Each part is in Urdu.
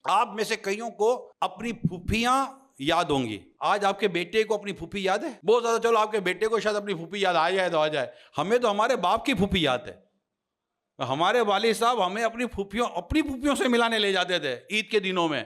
آپ میں سے کئیوں کو اپنی پھوپھیاں یاد ہوں گی. آج آپ کے بیٹے کو اپنی پھوپھی یاد ہے؟ بہت زیادہ. چلو آپ کے بیٹے کو شاید اپنی پھوپھی یاد آ جائے تو آ جائے. ہمیں تو ہمارے باپ کی پھوپھی یاد ہے. ہمارے والد صاحب ہمیں اپنی پھوپھیوں سے ملانے لے جاتے تھے عید کے دنوں میں.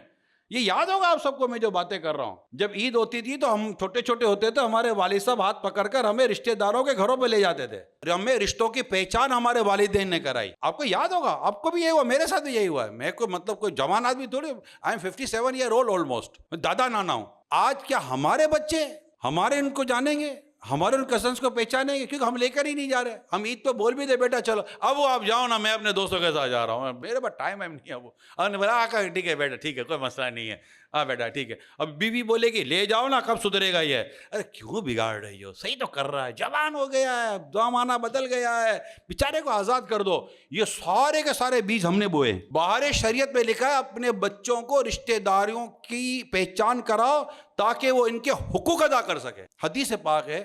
یہ یاد ہوگا آپ سب کو میں جو باتیں کر رہا ہوں. جب عید ہوتی تھی تو ہم چھوٹے چھوٹے ہوتے تھے, ہمارے والد صاحب ہاتھ پکڑ کر ہمیں رشتہ داروں کے گھروں پہ لے جاتے تھے. ہمیں رشتوں کی پہچان ہمارے والدین نے کرائی. آپ کو یاد ہوگا, آپ کو بھی یہی ہوا, میرے ساتھ بھی یہی ہوا ہے. میں کوئی جوان آدمی تھوڑی, I am 57 year old almost, میں دادا نانا ہوں. آج کیا ہمارے بچے ہمارے ان کو جانیں گے, ہمارے ان کزنس کو پہچانیں گے؟ کیونکہ ہم لے کر ہی نہیں جا رہے. ہم عید پہ بول بھی دے بیٹا چلو اب وہ آپ جاؤ نا, میں اپنے دوستوں کے ساتھ جا رہا ہوں, میرے پاس ٹائم نہیں ہے. وہ بولا ٹھیک ہے بیٹا, ٹھیک ہے, کوئی مسئلہ نہیں ہے, ہاں بیٹا ٹھیک ہے. اب بیوی بولے گی لے جاؤ نا, کب سدھرے گا یہ؟ ارے کیوں بگاڑ رہی ہو, صحیح تو کر رہا ہے, جوان ہو گیا ہے, زمانہ بدل گیا ہے, بیچارے کو آزاد کر دو. یہ سارے کے سارے بیج ہم نے بوئے. باہر شریعت میں لکھا ہے اپنے بچوں کو رشتہ داریوں کی پہچان کراؤ تاکہ وہ ان کے حقوق ادا کر سکے. حدیث پاک ہے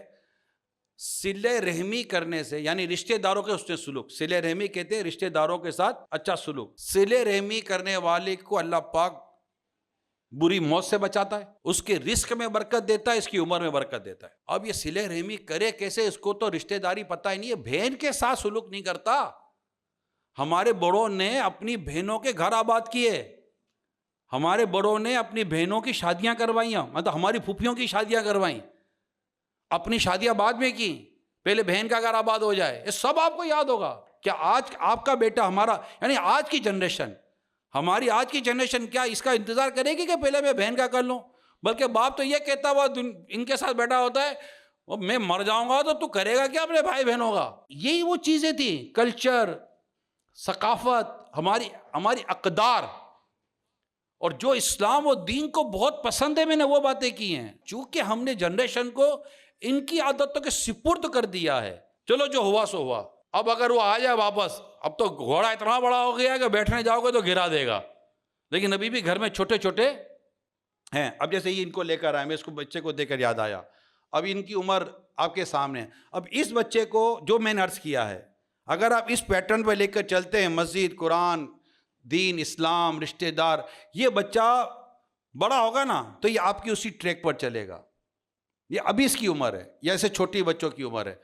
صلہ رحمی کرنے سے, یعنی رشتہ داروں کے اس نے سلوک, صلہ رحمی کہتے ہیں رشتہ داروں کے ساتھ اچھا سلوک. صلہ رحمی کرنے والے کو اللہ پاک بری موت سے بچاتا ہے, اس کے رزق میں برکت دیتا ہے, اس کی عمر میں برکت دیتا ہے. اب یہ صلہ رحمی کرے کیسے, اس کو تو رشتہ داری پتہ ہی نہیں ہے. بہن کے ساتھ سلوک نہیں کرتا. ہمارے بڑوں نے اپنی بہنوں کے گھر آباد کیے, ہمارے بڑوں نے اپنی بہنوں کی شادیاں کروائیں, مطلب ہماری پھوپھیوں کی شادیاں کروائیں, اپنی شادیاں بعد میں کی, پہلے بہن کا گھر آباد ہو جائے. یہ سب آپ کو یاد ہوگا. کیا آج آپ کا بیٹا, ہمارا یعنی آج کی جنریشن, ہماری آج کی جنریشن کیا اس کا انتظار کرے گی کہ پہلے میں بہن کا کر لوں؟ بلکہ باپ تو یہ کہتا ہوا ان کے ساتھ بیٹھا ہوتا ہے, میں مر جاؤں گا تو کرے گا کیا اپنے بھائی بہنوں کا. یہی وہ چیزیں تھیں, کلچر, ثقافت, ہماری اقدار. اور جو اسلام و دین کو بہت پسند ہے, میں نے وہ باتیں کی ہیں. چونکہ ہم نے جنریشن کو ان کی عادتوں کے سپرد کر دیا ہے. چلو جو ہوا سو ہوا. اب اگر وہ آ جائے واپس, اب تو گھوڑا اتنا بڑا ہو گیا کہ بیٹھنے جاؤ گے تو گرا دے گا, لیکن ابھی بھی گھر میں چھوٹے چھوٹے ہیں. اب جیسے یہ ان کو لے کر آئے, میں اس کو بچے کو دیکھ کر یاد آیا, اب ان کی عمر آپ کے سامنے. اب اس بچے کو جو میں نے عرض کیا ہے, اگر آپ اس پیٹرن پہ لے کر چلتے ہیں, مسجد, قرآن, دین, اسلام, رشتہ دار, یہ بچہ بڑا ہوگا نا تو یہ آپ کی اسی ٹریک پر چلے گا. یہ ابھی اس کی عمر ہے, یا ایسے چھوٹی بچوں کی عمر ہے.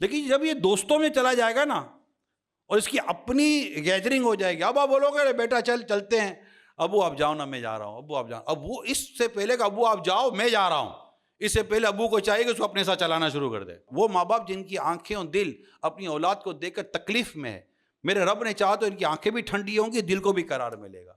لیکن جب یہ دوستوں میں چلا جائے گا نا, اور اس کی اپنی گیدرنگ ہو جائے گی, اب آپ بولو گے بیٹا چلتے ہیں, ابو آپ جاؤ نا, میں جا رہا ہوں, ابو آپ جاؤ. اب وہ اس سے پہلے کہ ابو آپ جاؤ میں جا رہا ہوں, اس سے پہلے ابو کو چاہیے کہ اس کو اپنے ساتھ چلانا شروع کر دے. وہ ماں باپ جن کی آنکھیں اور دل اپنی اولاد کو دیکھ کر تکلیف میں ہے, میرے رب نے چاہا تو ان کی آنکھیں بھی ٹھنڈی ہوں گی, دل کو بھی قرار ملے گا.